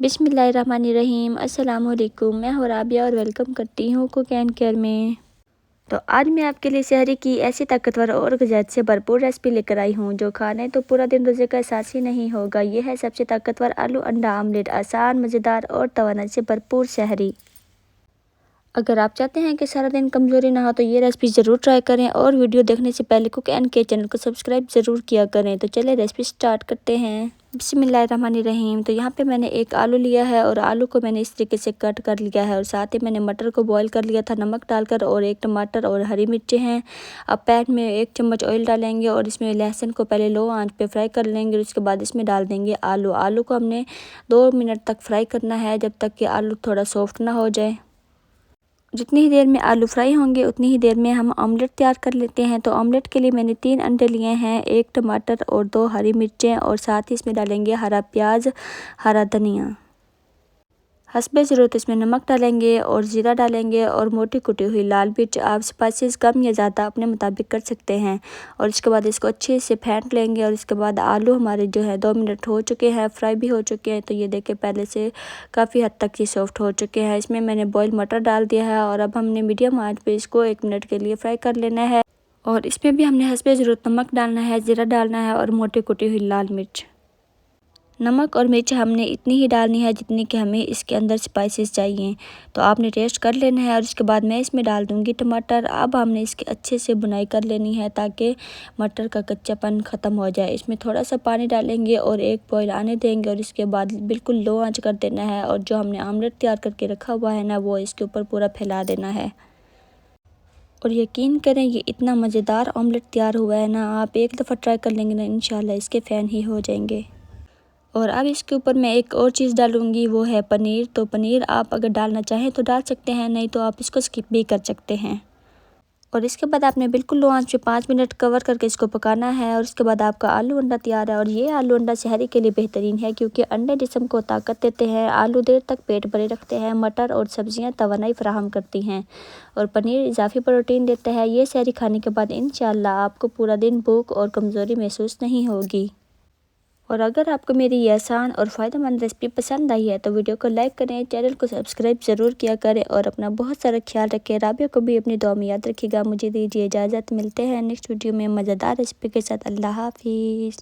बिस्मिल्लाहिर्रहमानिर्रहीम। अस्सलाम वालेकुम। मैं हूँ राबिया और वेलकम करती हूँ कुक एंड केयर में। तो आज मैं आपके लिए सहरी की ऐसी ताकतवर और ग़िज़ात से भरपूर रेसिपी लेकर आई हूँ जो खाने तो पूरा दिन रोज़े का एहसास ही नहीं होगा। ये है सबसे ताकतवर आलू अंडा आमलेट, आसान, मज़ेदार और तवानाई से भरपूर सहरी। अगर आप चाहते हैं कि सारा दिन कमज़ोरी ना हो तो ये रेसिपी ज़रूर ट्राई करें और वीडियो देखने से पहले कुक एंड केयर चैनल को सब्सक्राइब ज़रूर किया करें। तो चलिए रेसिपी स्टार्ट करते हैं। बिस्मिल्लाहिर्रहमानिर्रहीम। तो यहाँ पे मैंने एक आलू लिया है और आलू को मैंने इस तरीके से कट कर लिया है और साथ ही मैंने मटर को बॉईल कर लिया था नमक डालकर, और एक टमाटर और हरी मिर्चें हैं। अब पैन में 1 चम्मच ऑयल डालेंगे और इसमें लहसुन को पहले लो आंच पे फ्राई कर लेंगे और उसके बाद इसमें डाल देंगे आलू। आलू को हमने 2 मिनट तक फ्राई करना है जब तक कि आलू थोड़ा सॉफ्ट ना हो जाए। जितनी ही देर में आलू फ्राई होंगे उतनी ही देर में हम ऑमलेट तैयार कर लेते हैं। तो ऑमलेट के लिए मैंने 3 अंडे लिए हैं, 1 टमाटर और 2 हरी मिर्चें, और साथ ही इसमें डालेंगे हरा प्याज, हरा धनिया। हस्बे ज़रूरत इसमें नमक डालेंगे और ज़ीरा डालेंगे और मोटी कुटी हुई लाल मिर्च। आप स्पाइसेस कम या ज़्यादा अपने मुताबिक कर सकते हैं। और इसके बाद इसको अच्छे से फेंट लेंगे और इसके बाद आलू हमारे जो है 2 मिनट हो चुके हैं, फ्राई भी हो चुके हैं। तो ये देखिए पहले से काफ़ी हद तक ये सॉफ्ट हो चुके हैं। इसमें मैंने बॉयल मटर डाल दिया है और अब हमने मीडियम आंच पे इसको 1 मिनट के लिए फ्राई कर लेना है। और इसमें भी हमने हस्बे ज़रूरत नमक डालना है, ज़ीरा डालना है और मोटी कुटी हुई लाल मिर्च। नमक और मिर्च हमने इतनी ही डालनी है जितनी कि हमें इसके अंदर स्पाइसेस चाहिए। तो आपने टेस्ट कर लेना है और इसके बाद मैं इसमें डाल दूंगी टमाटर। अब हमने इसकी अच्छे से भुनाई कर लेनी है ताकि मटर का कच्चापन ख़त्म हो जाए। इसमें थोड़ा सा पानी डालेंगे और एक बॉईल आने देंगे और इसके बाद बिल्कुल लो आंच कर देना है। और जो हमने आमलेट तैयार करके रखा हुआ है ना, वो इसके ऊपर पूरा फैला देना है। और यकीन करें ये इतना मज़ेदार ऑमलेट तैयार हुआ है ना, आप एक दफ़ा ट्राई कर लेंगे ना, इंशाल्लाह इसके फ़ैन ही हो जाएंगे। और अब इसके ऊपर मैं एक और चीज़ डालूंगी, वो है पनीर। तो पनीर आप अगर डालना चाहें तो डाल सकते हैं, नहीं तो आप इसको स्किप भी कर सकते हैं। और इसके बाद आपने बिल्कुल लो आंच पे 5 मिनट कवर करके इसको पकाना है। और इसके बाद आपका आलू अंडा तैयार है। और ये आलू अंडा सहरी के लिए बेहतरीन है क्योंकि अंडे जिस्म को ताकत देते हैं, आलू देर तक पेट भरे रखते हैं, मटर और सब्जियां तवानाई फराहम करती हैं, और पनीर इजाफी प्रोटीन देता है। ये सहरी खाने के बाद इंशाल्लाह आपको पूरा दिन भूख और कमज़ोरी महसूस नहीं होगी। और अगर आपको मेरी ये आसान और फ़ायदेमंद रेसिपी पसंद आई है तो वीडियो को लाइक करें, चैनल को सब्सक्राइब ज़रूर किया करें और अपना बहुत सारा ख्याल रखें। राबिया को भी अपनी दुआ में याद रखिएगा। मुझे दीजिए इजाज़त, मिलते हैं नेक्स्ट वीडियो में मज़ेदार रेसिपी के साथ। अल्लाह हाफिज़।